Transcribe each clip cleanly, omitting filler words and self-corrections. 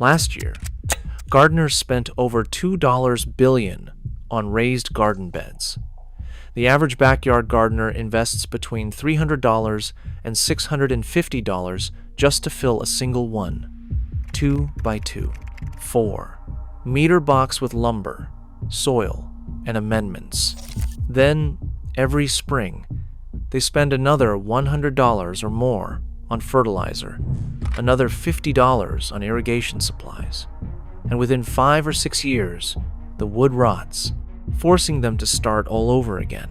Last year, gardeners spent over $2 billion on raised garden beds. The average backyard gardener invests between $300 and $650 just to fill a single one. 2 by 2. 4. Meter box with lumber, soil, and amendments. Then, every spring, they spend another $100 or more on fertilizer, another $50 on irrigation supplies, and within 5 or 6 years, the wood rots, forcing them to start all over again.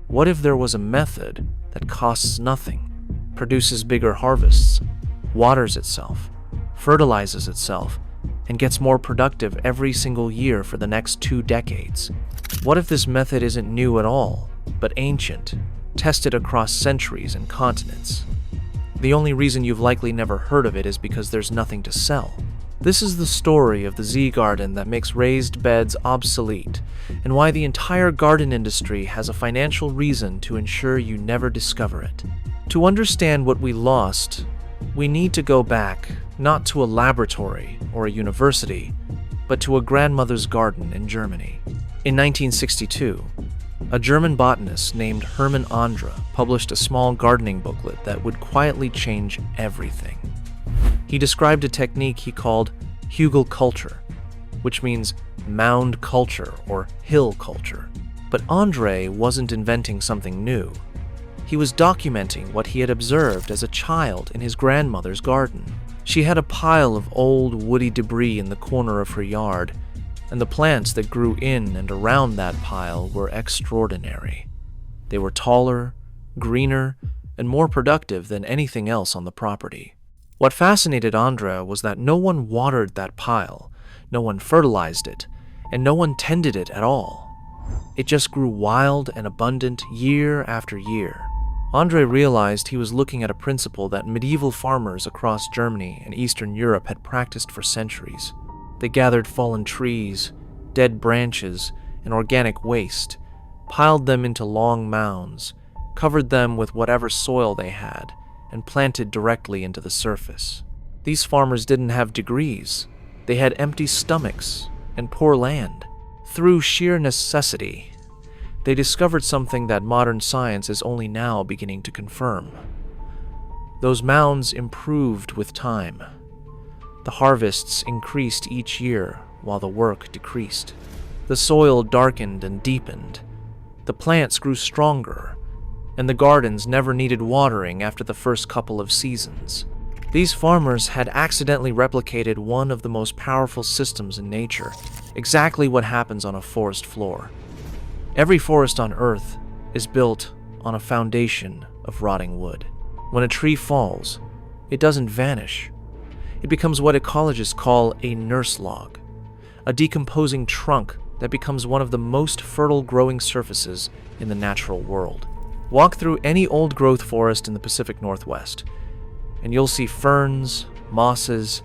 What if there was a method that costs nothing, produces bigger harvests, waters itself, fertilizes itself, and gets more productive every single year for the next 2 decades? What if this method isn't new at all, but ancient, tested across centuries and continents? The only reason you've likely never heard of it is because there's nothing to sell. This is the story of the Z-garden that makes raised beds obsolete, and why the entire garden industry has a financial reason to ensure you never discover it. To understand what we lost, we need to go back, not to a laboratory or a university, but to a grandmother's garden in Germany. In 1962, a German botanist named Hermann Andra published a small gardening booklet that would quietly change everything. He described a technique he called Hugelkultur, which means mound culture or hill culture. But Andra wasn't inventing something new. He was documenting what he had observed as a child in his grandmother's garden. She had a pile of old woody debris in the corner of her yard, and the plants that grew in and around that pile were extraordinary. They were taller, greener, and more productive than anything else on the property. What fascinated Andra was that no one watered that pile, no one fertilized it, and no one tended it at all. It just grew wild and abundant year after year. Andra realized he was looking at a principle that medieval farmers across Germany and Eastern Europe had practiced for centuries. They gathered fallen trees, dead branches, and organic waste, piled them into long mounds, covered them with whatever soil they had, and planted directly into the surface. These farmers didn't have degrees. They had empty stomachs and poor land. Through sheer necessity, they discovered something that modern science is only now beginning to confirm. Those mounds improved with time. The harvests increased each year while the work decreased. The soil darkened and deepened. The plants grew stronger, and the gardens never needed watering after the first couple of seasons. These farmers had accidentally replicated one of the most powerful systems in nature, exactly what happens on a forest floor. Every forest on Earth is built on a foundation of rotting wood. When a tree falls, it doesn't vanish. It becomes what ecologists call a nurse log, a decomposing trunk that becomes one of the most fertile growing surfaces in the natural world. Walk through any old-growth forest in the Pacific Northwest, and you'll see ferns, mosses,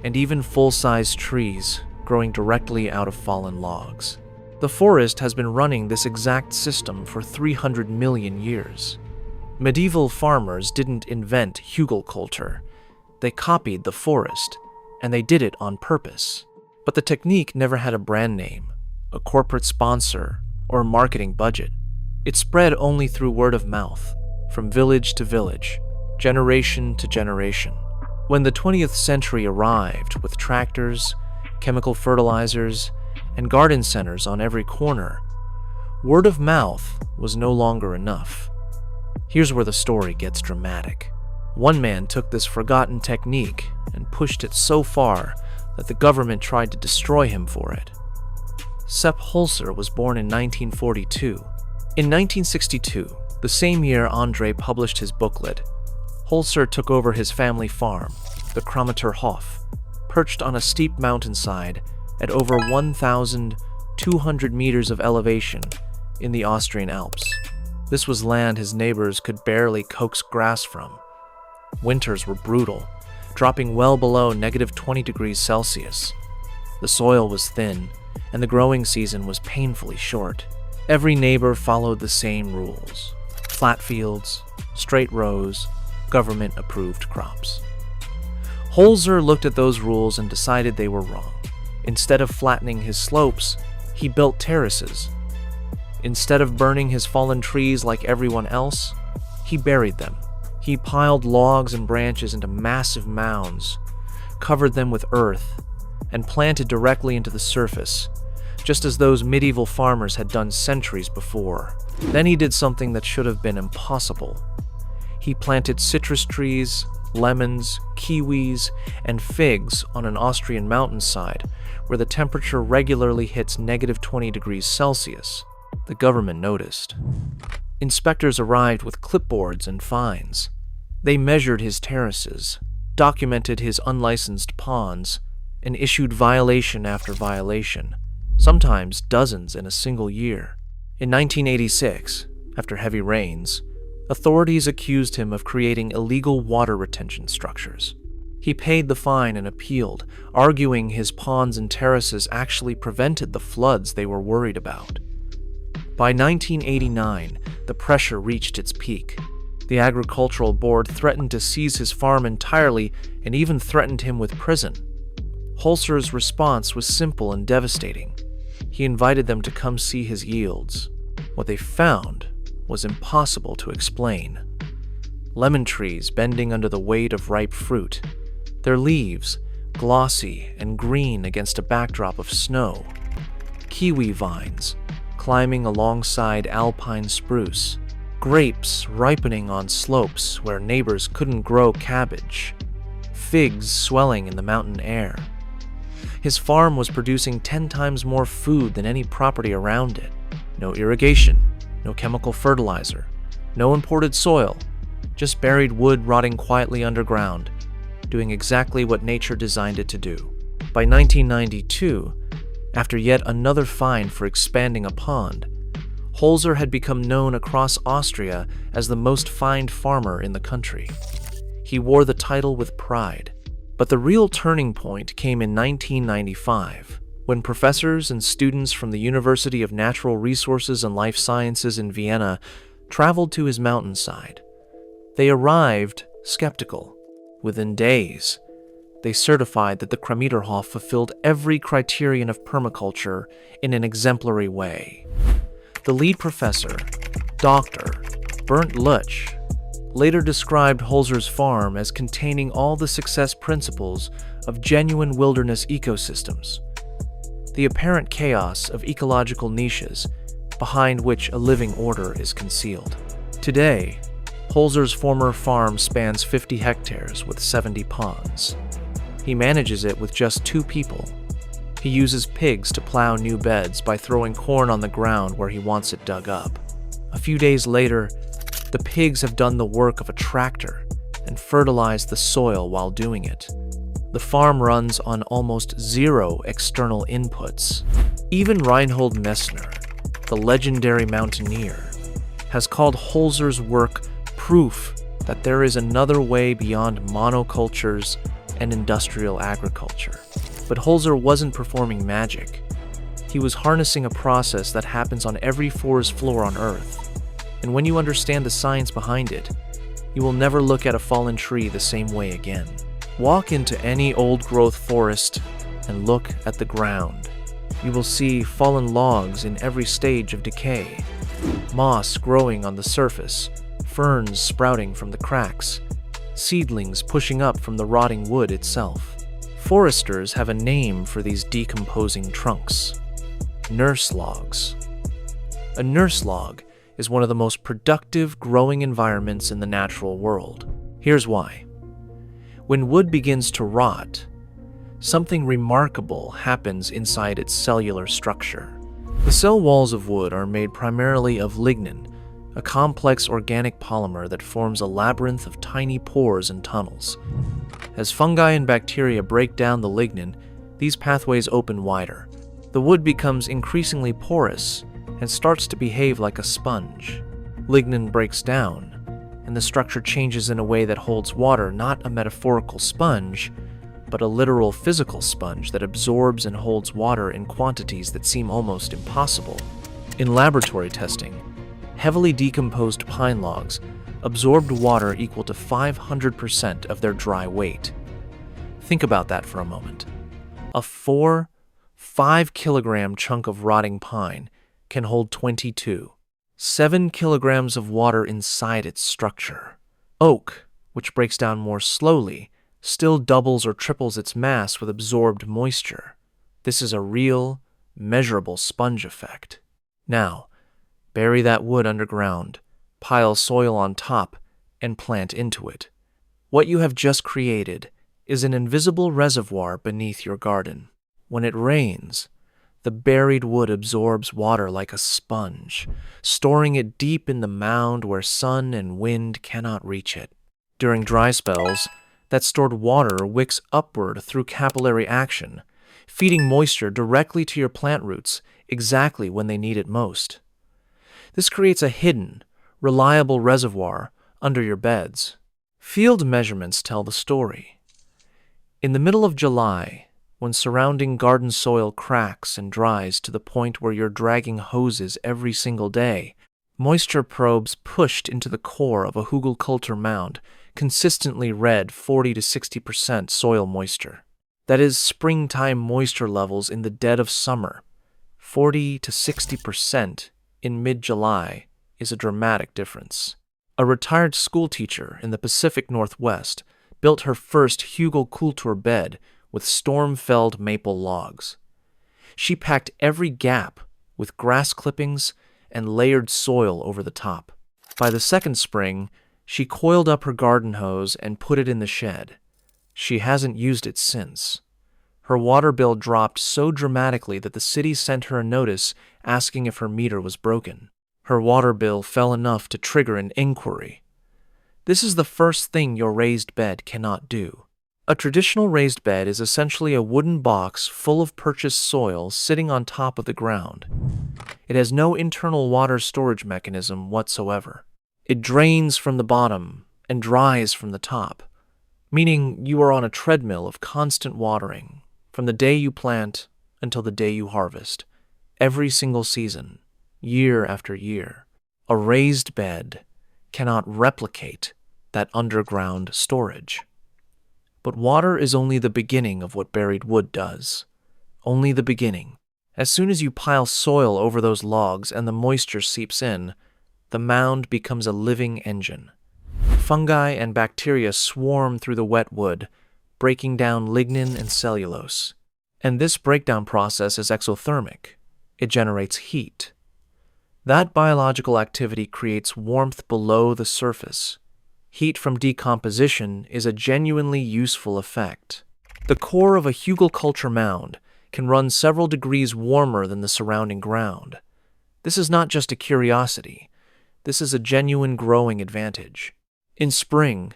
and even full-size trees growing directly out of fallen logs. The forest has been running this exact system for 300 million years. Medieval farmers didn't invent Hugelkultur. They copied the forest, and they did it on purpose. But the technique never had a brand name, a corporate sponsor, or a marketing budget. It spread only through word of mouth, from village to village, generation to generation. When the 20th century arrived with tractors, chemical fertilizers, and garden centers on every corner, word of mouth was no longer enough. Here's where the story gets dramatic. One man took this forgotten technique and pushed it so far that the government tried to destroy him for it. Sepp Holzer was born in 1942. In 1962, the same year Andra published his booklet, Holzer took over his family farm, the Hof, perched on a steep mountainside at over 1,200 meters of elevation in the Austrian Alps. This was land his neighbors could barely coax grass from. Winters were brutal, dropping well below -20 degrees Celsius. The soil was thin, and the growing season was painfully short. Every neighbor followed the same rules: flat fields, straight rows, government-approved crops. Holzer looked at those rules and decided they were wrong. Instead of flattening his slopes, he built terraces. Instead of burning his fallen trees like everyone else, he buried them. He piled logs and branches into massive mounds, covered them with earth, and planted directly into the surface, just as those medieval farmers had done centuries before. Then he did something that should have been impossible. He planted citrus trees, lemons, kiwis, and figs on an Austrian mountainside where the temperature regularly hits -20 degrees Celsius. The government noticed. Inspectors arrived with clipboards and fines. They measured his terraces, documented his unlicensed ponds, and issued violation after violation, sometimes dozens in a single year. In 1986, after heavy rains, authorities accused him of creating illegal water retention structures. He paid the fine and appealed, arguing his ponds and terraces actually prevented the floods they were worried about. By 1989, the pressure reached its peak. The Agricultural Board threatened to seize his farm entirely and even threatened him with prison. Holzer's response was simple and devastating. He invited them to come see his yields. What they found was impossible to explain. Lemon trees bending under the weight of ripe fruit, their leaves glossy and green against a backdrop of snow. Kiwi vines climbing alongside alpine spruce. Grapes ripening on slopes where neighbors couldn't grow cabbage. Figs swelling in the mountain air. His farm was producing 10 times more food than any property around it. No irrigation, no chemical fertilizer, no imported soil, just buried wood rotting quietly underground, doing exactly what nature designed it to do. By 1992, after yet another fine for expanding a pond, Holzer had become known across Austria as the most fined farmer in the country. He wore the title with pride. But the real turning point came in 1995, when professors and students from the University of Natural Resources and Life Sciences in Vienna traveled to his mountainside. They arrived skeptical. Within days, they certified that the Kremiterhof fulfilled every criterion of permaculture in an exemplary way. The lead professor, Dr. Bernd Lutsch, later described Holzer's farm as containing all the success principles of genuine wilderness ecosystems, the apparent chaos of ecological niches behind which a living order is concealed. Today, Holzer's former farm spans 50 hectares with 70 ponds. He manages it with just 2 people. He uses pigs to plow new beds by throwing corn on the ground where he wants it dug up. A few days later, the pigs have done the work of a tractor and fertilized the soil while doing it. The farm runs on almost 0 external inputs. Even Reinhold Messner, the legendary mountaineer, has called Holzer's work proof that there is another way beyond monocultures and industrial agriculture. But Holzer wasn't performing magic. He was harnessing a process that happens on every forest floor on Earth. And when you understand the science behind it, you will never look at a fallen tree the same way again. Walk into any old-growth forest and look at the ground. You will see fallen logs in every stage of decay, moss growing on the surface, ferns sprouting from the cracks, seedlings pushing up from the rotting wood itself. Foresters have a name for these decomposing trunks: nurse logs. A nurse log is one of the most productive growing environments in the natural world. Here's why. When wood begins to rot, something remarkable happens inside its cellular structure. The cell walls of wood are made primarily of lignin, a complex organic polymer that forms a labyrinth of tiny pores and tunnels. As fungi and bacteria break down the lignin, these pathways open wider. The wood becomes increasingly porous and starts to behave like a sponge. Lignin breaks down, and the structure changes in a way that holds water, not a metaphorical sponge, but a literal physical sponge that absorbs and holds water in quantities that seem almost impossible. In laboratory testing, heavily decomposed pine logs absorbed water equal to 500% of their dry weight. Think about that for a moment. A 5 kilogram chunk of rotting pine can hold 22. 7 kilograms of water inside its structure. Oak, which breaks down more slowly, still doubles or triples its mass with absorbed moisture. This is a real, measurable sponge effect. Now, bury that wood underground, pile soil on top, and plant into it. What you have just created is an invisible reservoir beneath your garden. When it rains, the buried wood absorbs water like a sponge, storing it deep in the mound where sun and wind cannot reach it. During dry spells, that stored water wicks upward through capillary action, feeding moisture directly to your plant roots exactly when they need it most. This creates a hidden, reliable reservoir under your beds. Field measurements tell the story. In the middle of July, when surrounding garden soil cracks and dries to the point where you're dragging hoses every single day, moisture probes pushed into the core of a Hugelkultur mound consistently read 40 to 60% soil moisture. That is springtime moisture levels in the dead of summer. 40 to 60% in mid-July is a dramatic difference. A retired school teacher in the Pacific Northwest built her first Hugelkultur bed with storm-felled maple logs. She packed every gap with grass clippings and layered soil over the top. By the second spring, she coiled up her garden hose and put it in the shed. She hasn't used it since. Her water bill dropped so dramatically that the city sent her a notice asking if her meter was broken. Her water bill fell enough to trigger an inquiry. This is the first thing your raised bed cannot do. A traditional raised bed is essentially a wooden box full of purchased soil sitting on top of the ground. It has no internal water storage mechanism whatsoever. It drains from the bottom and dries from the top, meaning you are on a treadmill of constant watering from the day you plant until the day you harvest, every single season, year after year. A raised bed cannot replicate that underground storage. But water is only the beginning of what buried wood does. Only the beginning. As soon as you pile soil over those logs and the moisture seeps in, the mound becomes a living engine. Fungi and bacteria swarm through the wet wood, breaking down lignin and cellulose. And this breakdown process is exothermic. It generates heat. That biological activity creates warmth below the surface. Heat from decomposition is a genuinely useful effect. The core of a Hugelkultur mound can run several degrees warmer than the surrounding ground. This is not just a curiosity. This is a genuine growing advantage. In spring,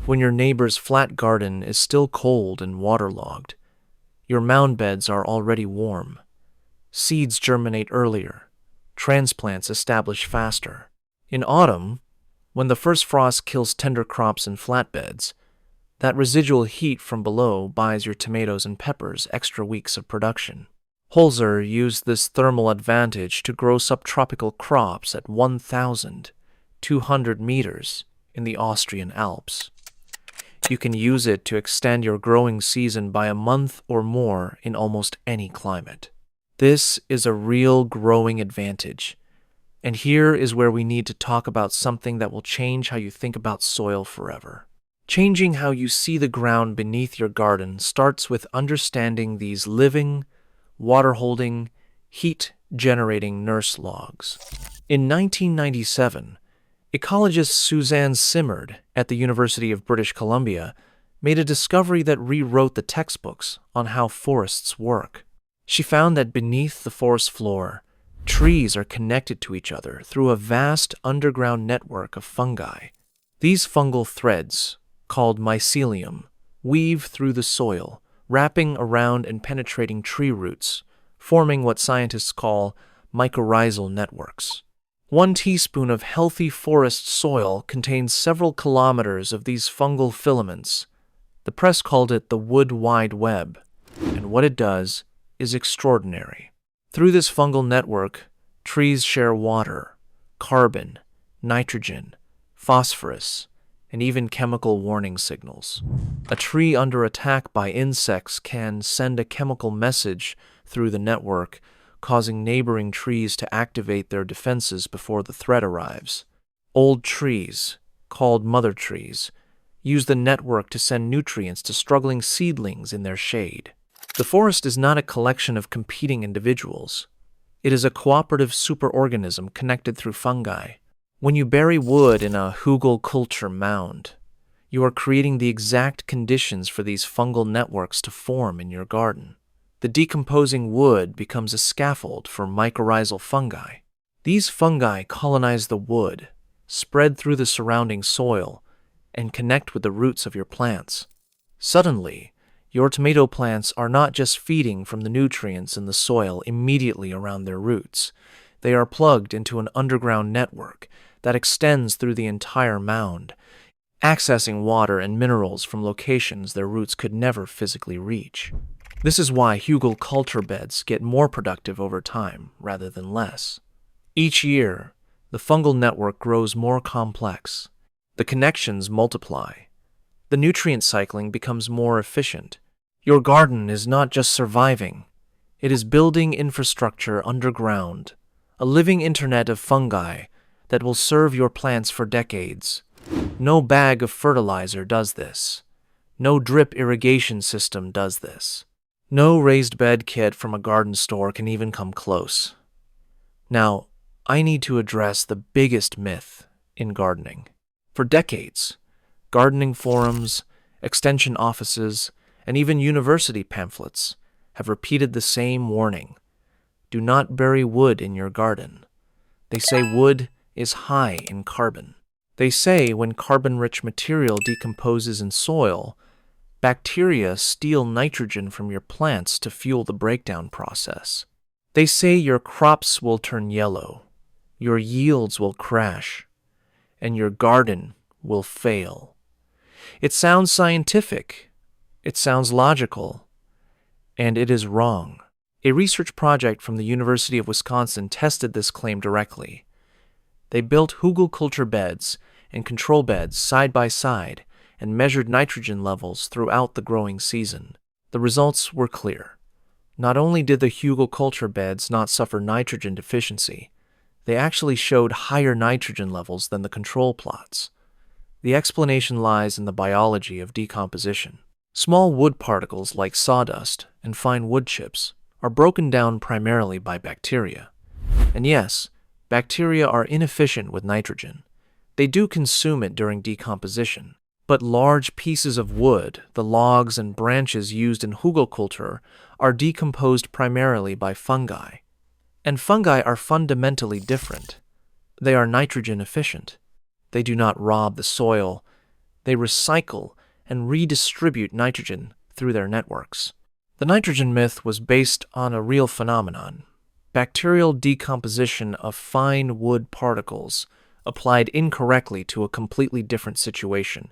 when your neighbor's flat garden is still cold and waterlogged, your mound beds are already warm. Seeds germinate earlier. Transplants establish faster. In autumn, when the first frost kills tender crops in flatbeds, that residual heat from below buys your tomatoes and peppers extra weeks of production. Holzer used this thermal advantage to grow subtropical crops at 1,200 meters in the Austrian Alps. You can use it to extend your growing season by a month or more in almost any climate. This is a real growing advantage. And here is where we need to talk about something that will change how you think about soil forever. Changing how you see the ground beneath your garden starts with understanding these living, water-holding, heat-generating nurse logs. In 1997, ecologist Suzanne Simard at the University of British Columbia made a discovery that rewrote the textbooks on how forests work. She found that beneath the forest floor, trees are connected to each other through a vast underground network of fungi. These fungal threads, called mycelium, weave through the soil, wrapping around and penetrating tree roots, forming what scientists call mycorrhizal networks. 1 teaspoon of healthy forest soil contains several kilometers of these fungal filaments. The press called it the wood wide web, and what it does is extraordinary. Through this fungal network, trees share water, carbon, nitrogen, phosphorus, and even chemical warning signals. A tree under attack by insects can send a chemical message through the network, causing neighboring trees to activate their defenses before the threat arrives. Old trees, called mother trees, use the network to send nutrients to struggling seedlings in their shade. The forest is not a collection of competing individuals. It is a cooperative superorganism connected through fungi. When you bury wood in a Hugelkultur mound, you are creating the exact conditions for these fungal networks to form in your garden. The decomposing wood becomes a scaffold for mycorrhizal fungi. These fungi colonize the wood, spread through the surrounding soil, and connect with the roots of your plants. Suddenly, your tomato plants are not just feeding from the nutrients in the soil immediately around their roots. They are plugged into an underground network that extends through the entire mound, accessing water and minerals from locations their roots could never physically reach. This is why Hugelkultur beds get more productive over time rather than less. Each year, the fungal network grows more complex. The connections multiply. The nutrient cycling becomes more efficient. Your garden is not just surviving. It is building infrastructure underground, a living internet of fungi that will serve your plants for decades. No bag of fertilizer does this. No drip irrigation system does this. No raised bed kit from a garden store can even come close. Now, I need to address the biggest myth in gardening. For decades, gardening forums, extension offices, and even university pamphlets have repeated the same warning. Do not bury wood in your garden. They say wood is high in carbon. They say when carbon-rich material decomposes in soil, bacteria steal nitrogen from your plants to fuel the breakdown process. They say your crops will turn yellow, your yields will crash, and your garden will fail. It sounds scientific, it sounds logical, and it is wrong. A research project from the University of Wisconsin tested this claim directly. They built Hugelkultur beds and control beds side by side and measured nitrogen levels throughout the growing season. The results were clear. Not only did the Hugelkultur beds not suffer nitrogen deficiency, they actually showed higher nitrogen levels than the control plots. The explanation lies in the biology of decomposition. Small wood particles like sawdust and fine wood chips are broken down primarily by bacteria. And yes, bacteria are inefficient with nitrogen. They do consume it during decomposition. But large pieces of wood, the logs and branches used in Hugelkultur, are decomposed primarily by fungi. And fungi are fundamentally different. They are nitrogen efficient. They do not rob the soil. They recycle and redistribute nitrogen through their networks. The nitrogen myth was based on a real phenomenon: bacterial decomposition of fine wood particles applied incorrectly to a completely different situation: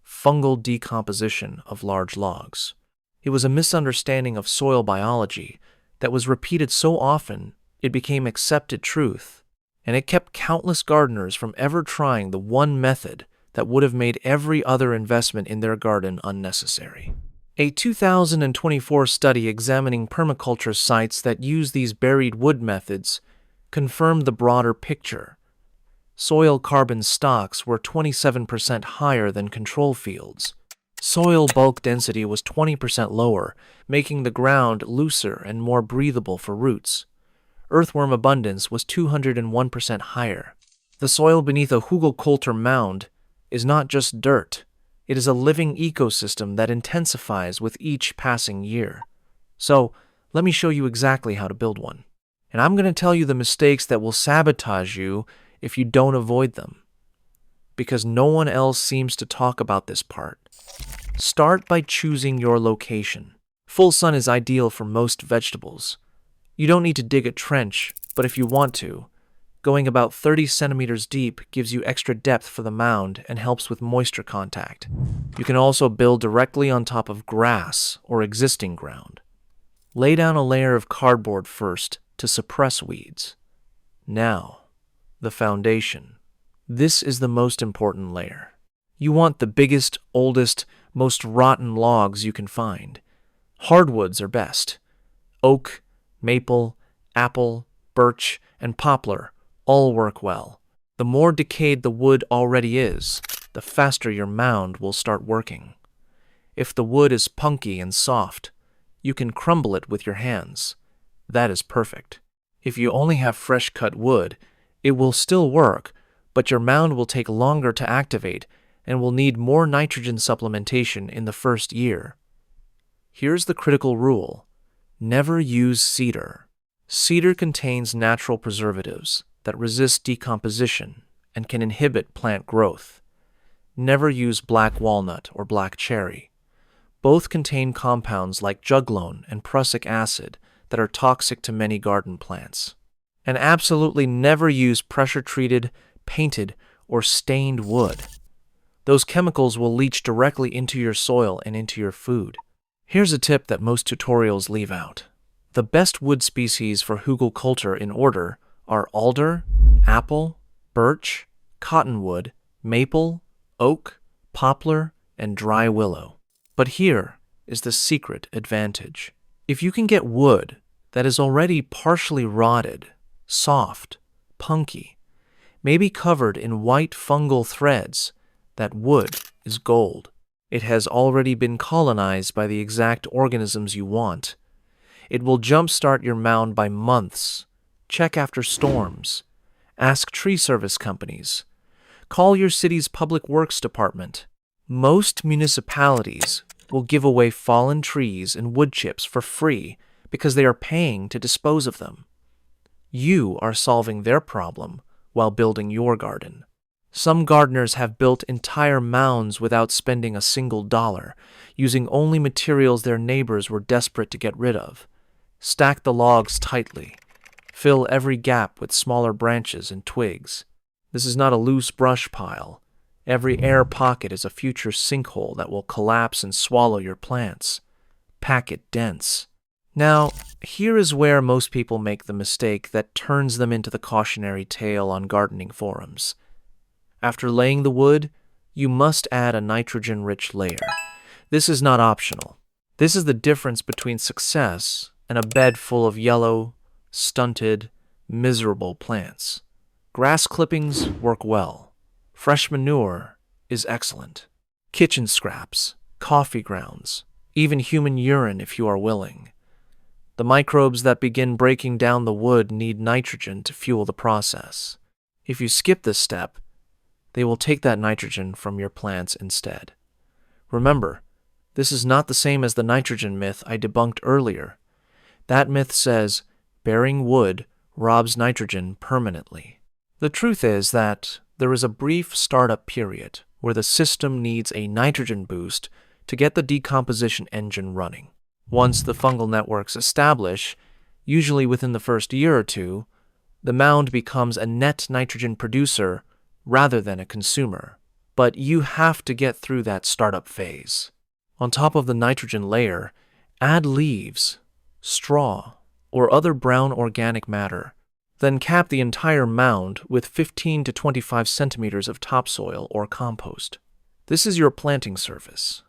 fungal decomposition of large logs. It was a misunderstanding of soil biology that was repeated so often it became accepted truth, and it kept countless gardeners from ever trying the one method that would have made every other investment in their garden unnecessary. A 2024 study examining permaculture sites that use these buried wood methods confirmed the broader picture. Soil carbon stocks were 27% higher than control fields. Soil bulk density was 20% lower, making the ground looser and more breathable for roots. Earthworm abundance was 201% higher. The soil beneath a Hugelkultur mound is not just dirt. It is a living ecosystem that intensifies with each passing year. So, let me show you exactly how to build one. And I'm going to tell you the mistakes that will sabotage you if you don't avoid them, because no one else seems to talk about this part. Start by choosing your location. Full sun is ideal for most vegetables. You don't need to dig a trench, but if you want to, going about 30 centimeters deep gives you extra depth for the mound and helps with moisture contact. You can also build directly on top of grass or existing ground. Lay down a layer of cardboard first to suppress weeds. Now, the foundation. This is the most important layer. You want the biggest, oldest, most rotten logs you can find. Hardwoods are best. Oak, maple, apple, birch, and poplar all work well. The more decayed the wood already is, the faster your mound will start working. If the wood is punky and soft, you can crumble it with your hands. That is perfect. If you only have fresh-cut wood, it will still work, but your mound will take longer to activate and will need more nitrogen supplementation in the first year. Here's the critical rule. Never use cedar. Cedar contains natural preservatives that resist decomposition and can inhibit plant growth. Never use black walnut or black cherry. Both contain compounds like juglone and prussic acid that are toxic to many garden plants. And absolutely never use pressure-treated, painted, or stained wood. Those chemicals will leach directly into your soil and into your food. Here's a tip that most tutorials leave out. The best wood species for Hugelkultur in order are alder, apple, birch, cottonwood, maple, oak, poplar, and dry willow. But here is the secret advantage. If you can get wood that is already partially rotted, soft, punky, maybe covered in white fungal threads, that wood is gold. It has already been colonized by the exact organisms you want. It will jumpstart your mound by months. Check after storms. Ask tree service companies. Call your city's public works department. Most municipalities will give away fallen trees and wood chips for free because they are paying to dispose of them. You are solving their problem while building your garden. Some gardeners have built entire mounds without spending a single dollar, using only materials their neighbors were desperate to get rid of. Stack the logs tightly. Fill every gap with smaller branches and twigs. This is not a loose brush pile. Every air pocket is a future sinkhole that will collapse and swallow your plants. Pack it dense. Now, here is where most people make the mistake that turns them into the cautionary tale on gardening forums. After laying the wood, you must add a nitrogen-rich layer. This is not optional. This is the difference between success and a bed full of yellow, stunted, miserable plants. Grass clippings work well. Fresh manure is excellent. Kitchen scraps, coffee grounds, even human urine if you are willing. The microbes that begin breaking down the wood need nitrogen to fuel the process. If you skip this step, they will take that nitrogen from your plants instead. Remember, this is not the same as the nitrogen myth I debunked earlier. That myth says burying wood robs nitrogen permanently. The truth is that there is a brief startup period where the system needs a nitrogen boost to get the decomposition engine running. Once the fungal networks establish, usually within the first year or two, the mound becomes a net nitrogen producer rather than a consumer. But you have to get through that startup phase. On top of the nitrogen layer, add leaves, straw, or other brown organic matter. Then cap the entire mound with 15 to 25 centimeters of topsoil or compost. This is your planting surface.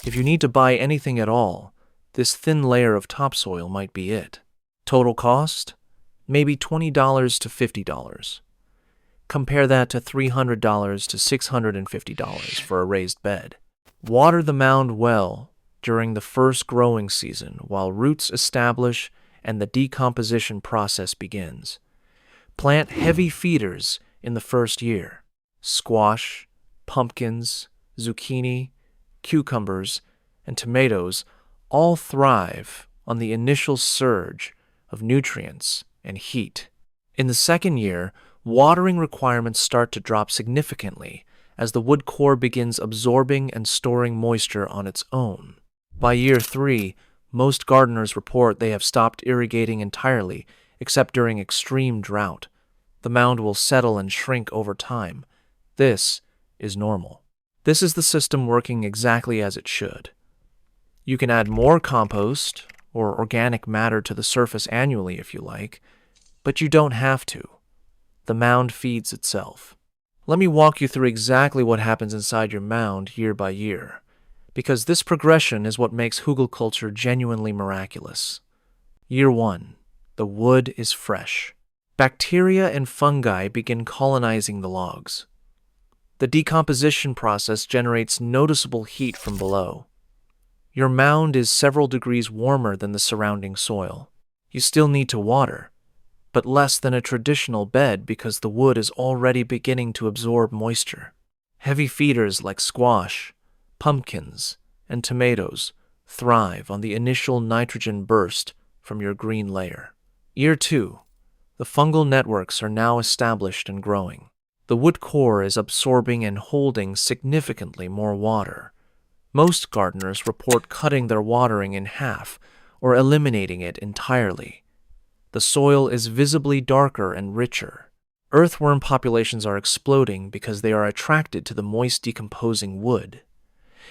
If you need to buy anything at all, this thin layer of topsoil might be it. Total cost? Maybe $20 to $50. Compare that to $300 to $650 for a raised bed. Water the mound well during the first growing season while roots establish and the decomposition process begins. Plant heavy feeders in the first year. Squash, pumpkins, zucchini, cucumbers, and tomatoes all thrive on the initial surge of nutrients and heat. In the second year, watering requirements start to drop significantly as the wood core begins absorbing and storing moisture on its own. By year 3, most gardeners report they have stopped irrigating entirely except during extreme drought. The mound will settle and shrink over time. This is normal. This is the system working exactly as it should. You can add more compost or organic matter to the surface annually if you like, but you don't have to. The mound feeds itself. Let me walk you through exactly what happens inside your mound year by year, because this progression is what makes Hugelkultur genuinely miraculous. Year 1. The wood is fresh. Bacteria and fungi begin colonizing the logs. The decomposition process generates noticeable heat from below. Your mound is several degrees warmer than the surrounding soil. You still need to water, but less than a traditional bed because the wood is already beginning to absorb moisture. Heavy feeders like squash, pumpkins, and tomatoes thrive on the initial nitrogen burst from your green layer. Year 2. The fungal networks are now established and growing. The wood core is absorbing and holding significantly more water. Most gardeners report cutting their watering in half or eliminating it entirely. The soil is visibly darker and richer. Earthworm populations are exploding because they are attracted to the moist decomposing wood.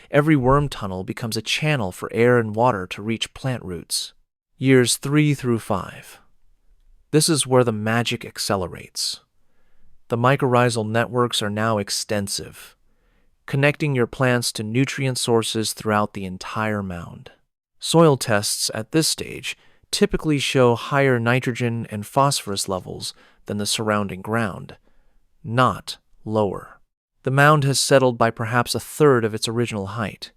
Every worm tunnel becomes a channel for air and water to reach plant roots. Years 3 through 5. This is where the magic accelerates. The mycorrhizal networks are now extensive, connecting your plants to nutrient sources throughout the entire mound. Soil tests at this stage typically show higher nitrogen and phosphorus levels than the surrounding ground, not lower. The mound has settled by perhaps a third of its original height,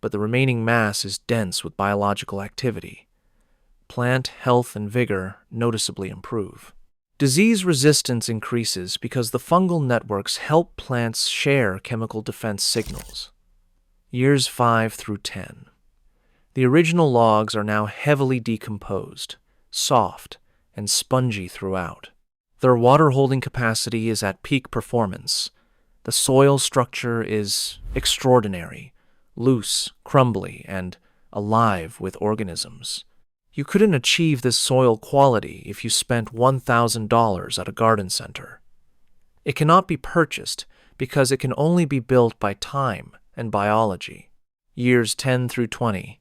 but the remaining mass is dense with biological activity. Plant health and vigor noticeably improve. Disease resistance increases because the fungal networks help plants share chemical defense signals. Years 5 through 10. The original logs are now heavily decomposed, soft, and spongy throughout. Their water-holding capacity is at peak performance. The soil structure is extraordinary, loose, crumbly, and alive with organisms. You couldn't achieve this soil quality if you spent $1,000 at a garden center. It cannot be purchased because it can only be built by time and biology. Years 10 through 20.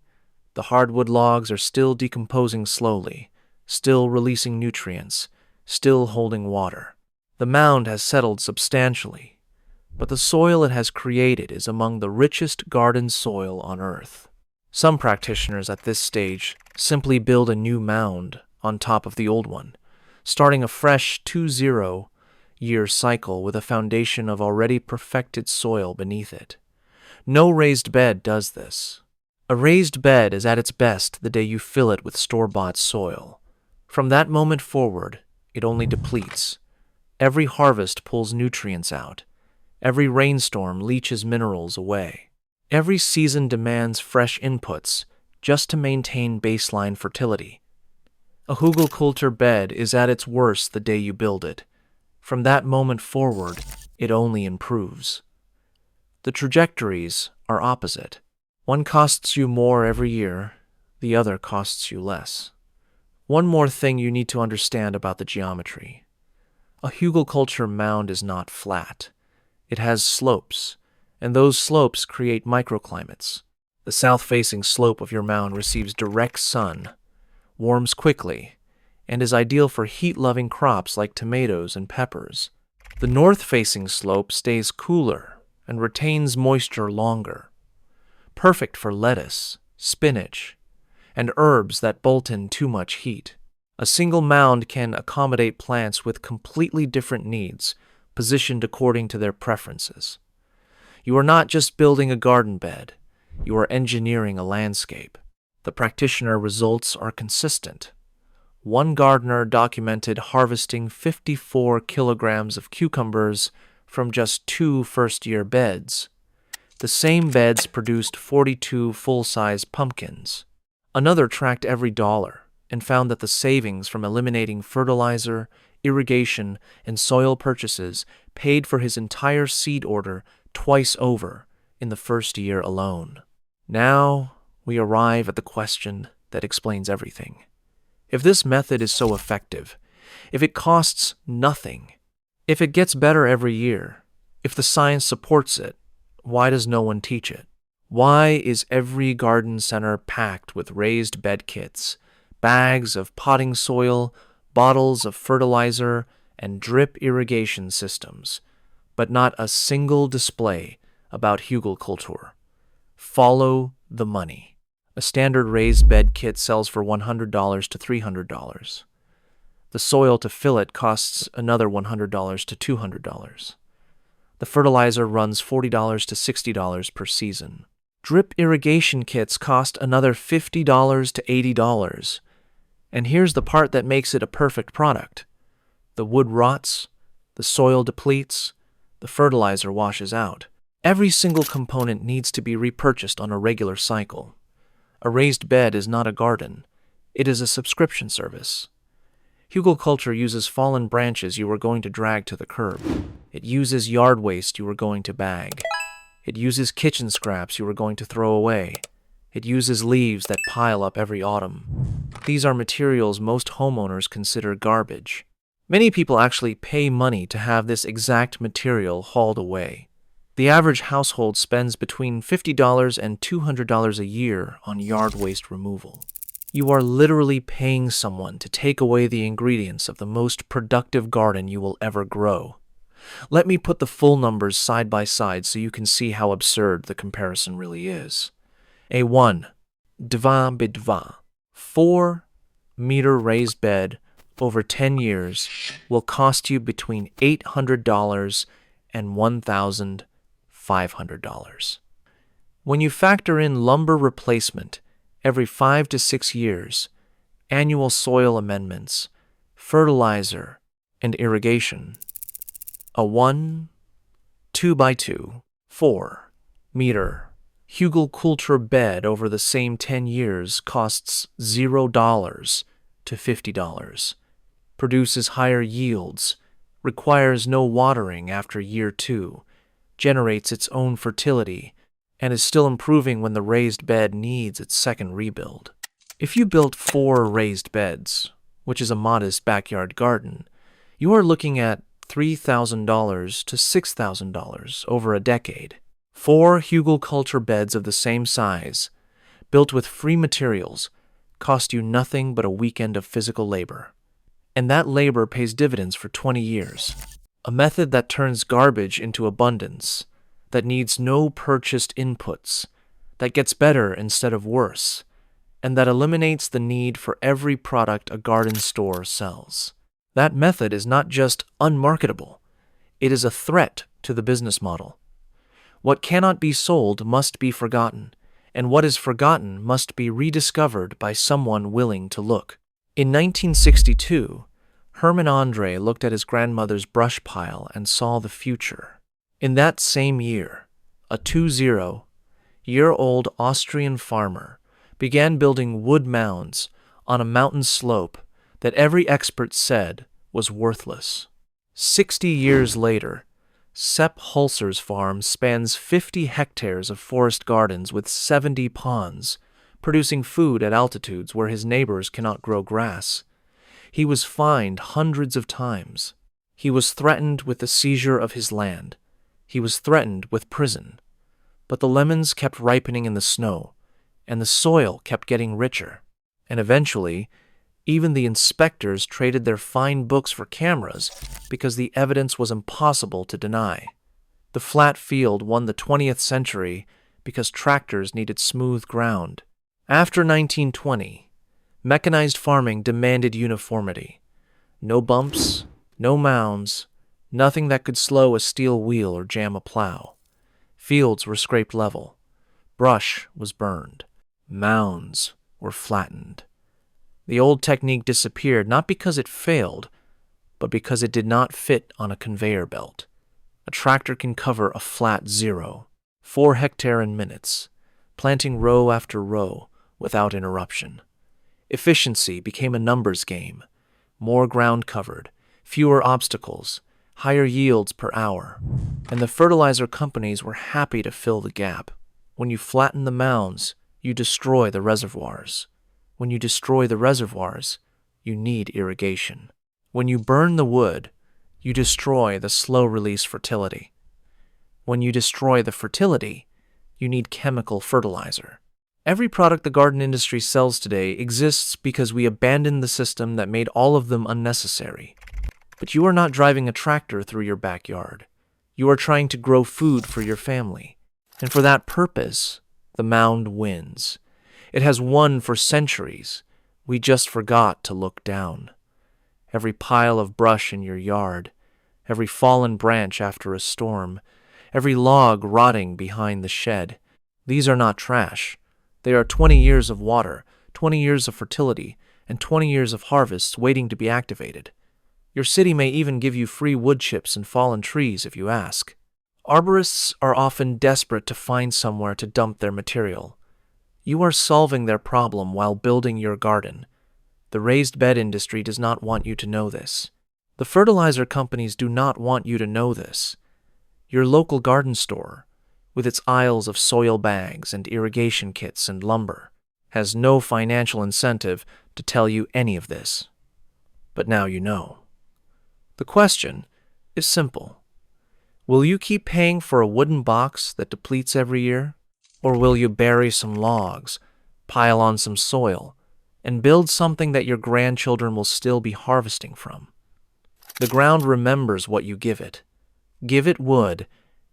The hardwood logs are still decomposing slowly, still releasing nutrients, still holding water. The mound has settled substantially, but the soil it has created is among the richest garden soil on Earth. Some practitioners at this stage simply build a new mound on top of the old one, starting a fresh 20-year cycle with a foundation of already perfected soil beneath it. No raised bed does this. A raised bed is at its best the day you fill it with store-bought soil. From that moment forward, it only depletes. Every harvest pulls nutrients out. Every rainstorm leaches minerals away. Every season demands fresh inputs just to maintain baseline fertility. A Hugelkultur bed is at its worst the day you build it. From that moment forward, it only improves. The trajectories are opposite. One costs you more every year, the other costs you less. One more thing you need to understand about the geometry. A Hugelkultur mound is not flat. It has slopes, and those slopes create microclimates. The south-facing slope of your mound receives direct sun, warms quickly, and is ideal for heat-loving crops like tomatoes and peppers. The north-facing slope stays cooler and retains moisture longer, perfect for lettuce, spinach, and herbs that bolt in too much heat. A single mound can accommodate plants with completely different needs, positioned according to their preferences. You are not just building a garden bed, you are engineering a landscape. The practitioner results are consistent. One gardener documented harvesting 54 kilograms of cucumbers from just 2 first-year beds. The same beds produced 42 full-size pumpkins. Another tracked every dollar and found that the savings from eliminating fertilizer, irrigation, and soil purchases paid for his entire seed order twice over in the first year alone. Now we arrive at the question that explains everything. If this method is so effective, if it costs nothing, if it gets better every year, if the science supports it, why does no one teach it? Why is every garden center packed with raised bed kits, bags of potting soil, bottles of fertilizer, and drip irrigation systems, but not a single display about Hugelkultur. Follow the money. A standard raised bed kit sells for $100 to $300. The soil to fill it costs another $100 to $200. The fertilizer runs $40 to $60 per season. Drip irrigation kits cost another $50 to $80. And here's the part that makes it a perfect product. The wood rots, the soil depletes, the fertilizer washes out. Every single component needs to be repurchased on a regular cycle. A raised bed is not a garden. It is a subscription service. Hugelkultur uses fallen branches you are going to drag to the curb. It uses yard waste you are going to bag. It uses kitchen scraps you are going to throw away. It uses leaves that pile up every autumn. These are materials most homeowners consider garbage. Many people actually pay money to have this exact material hauled away. The average household spends between $50 and $200 a year on yard waste removal. You are literally paying someone to take away the ingredients of the most productive garden you will ever grow. Let me put the full numbers side by side so you can see how absurd the comparison really is. A 1, 2 by 2, 4-meter raised bed over 10 years will cost you between $800 and $1,500. When you factor in lumber replacement every 5 to 6 years, annual soil amendments, fertilizer, and irrigation, a 1, 2 by 2, 4-meter Hugelkultur bed over the same 10 years costs $0 to $50, produces higher yields, requires no watering after year 2, generates its own fertility, and is still improving when the raised bed needs its second rebuild. If you built 4 raised beds, which is a modest backyard garden, you are looking at $3,000 to $6,000 over a decade. 4 Hugelkultur beds of the same size, built with free materials, cost you nothing but a weekend of physical labor. And that labor pays dividends for 20 years. A method that turns garbage into abundance, that needs no purchased inputs, that gets better instead of worse, and that eliminates the need for every product a garden store sells. That method is not just unmarketable, it is a threat to the business model. What cannot be sold must be forgotten, and what is forgotten must be rediscovered by someone willing to look. In 1962, Hermann Andra looked at his grandmother's brush pile and saw the future. In that same year, a 20-year-old Austrian farmer began building wood mounds on a mountain slope that every expert said was worthless. 60 years later, Sepp Holzer's farm spans 50 hectares of forest gardens with 70 ponds, producing food at altitudes where his neighbors cannot grow grass. He was fined hundreds of times. He was threatened with the seizure of his land. He was threatened with prison. But the lemons kept ripening in the snow, and the soil kept getting richer. And eventually, even the inspectors traded their fine books for cameras because the evidence was impossible to deny. The flat field won the 20th century because tractors needed smooth ground. After 1920, mechanized farming demanded uniformity. No bumps, no mounds, nothing that could slow a steel wheel or jam a plow. Fields were scraped level. Brush was burned. Mounds were flattened. The old technique disappeared not because it failed, but because it did not fit on a conveyor belt. A tractor can cover a flat 0, 4 hectares in minutes, planting row after row without interruption. Efficiency became a numbers game. More ground covered, fewer obstacles, higher yields per hour. And the fertilizer companies were happy to fill the gap. When you flatten the mounds, you destroy the reservoirs. When you destroy the reservoirs, you need irrigation. When you burn the wood, you destroy the slow-release fertility. When you destroy the fertility, you need chemical fertilizer. Every product the garden industry sells today exists because we abandoned the system that made all of them unnecessary. But you are not driving a tractor through your backyard. You are trying to grow food for your family. And for that purpose, the mound wins. It has won for centuries. We just forgot to look down. Every pile of brush in your yard, every fallen branch after a storm, every log rotting behind the shed. These are not trash. They are 20 years of water, 20 years of fertility, and 20 years of harvests waiting to be activated. Your city may even give you free wood chips and fallen trees if you ask. Arborists are often desperate to find somewhere to dump their material. You are solving their problem while building your garden. The raised bed industry does not want you to know this. The fertilizer companies do not want you to know this. Your local garden store, with its aisles of soil bags and irrigation kits and lumber, has no financial incentive to tell you any of this. But now you know. The question is simple. Will you keep paying for a wooden box that depletes every year? Or will you bury some logs, pile on some soil, and build something that your grandchildren will still be harvesting from? The ground remembers what you give it. Give it wood,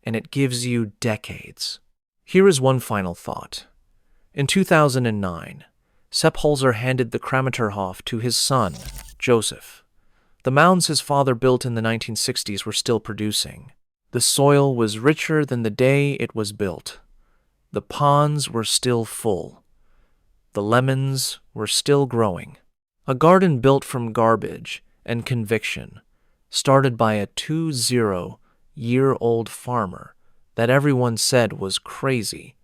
and it gives you decades. Here is one final thought. In 2009, Sepp Holzer handed the Krematorhof to his son, Joseph. The mounds his father built in the 1960s were still producing. The soil was richer than the day it was built. The ponds were still full. The lemons were still growing. A garden built from garbage and conviction, started by a 20-year-old farmer that everyone said was crazy,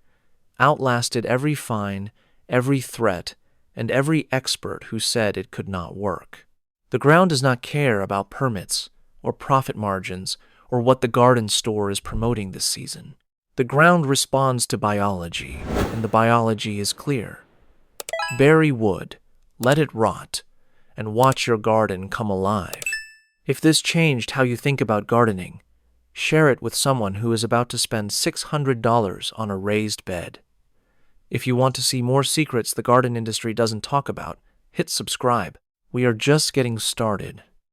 outlasted every fine, every threat, and every expert who said it could not work. The ground does not care about permits or profit margins or what the garden store is promoting this season. The ground responds to biology, and the biology is clear. Bury wood, let it rot, and watch your garden come alive. If this changed how you think about gardening, share it with someone who is about to spend $600 on a raised bed. If you want to see more secrets the garden industry doesn't talk about, hit subscribe. We are just getting started.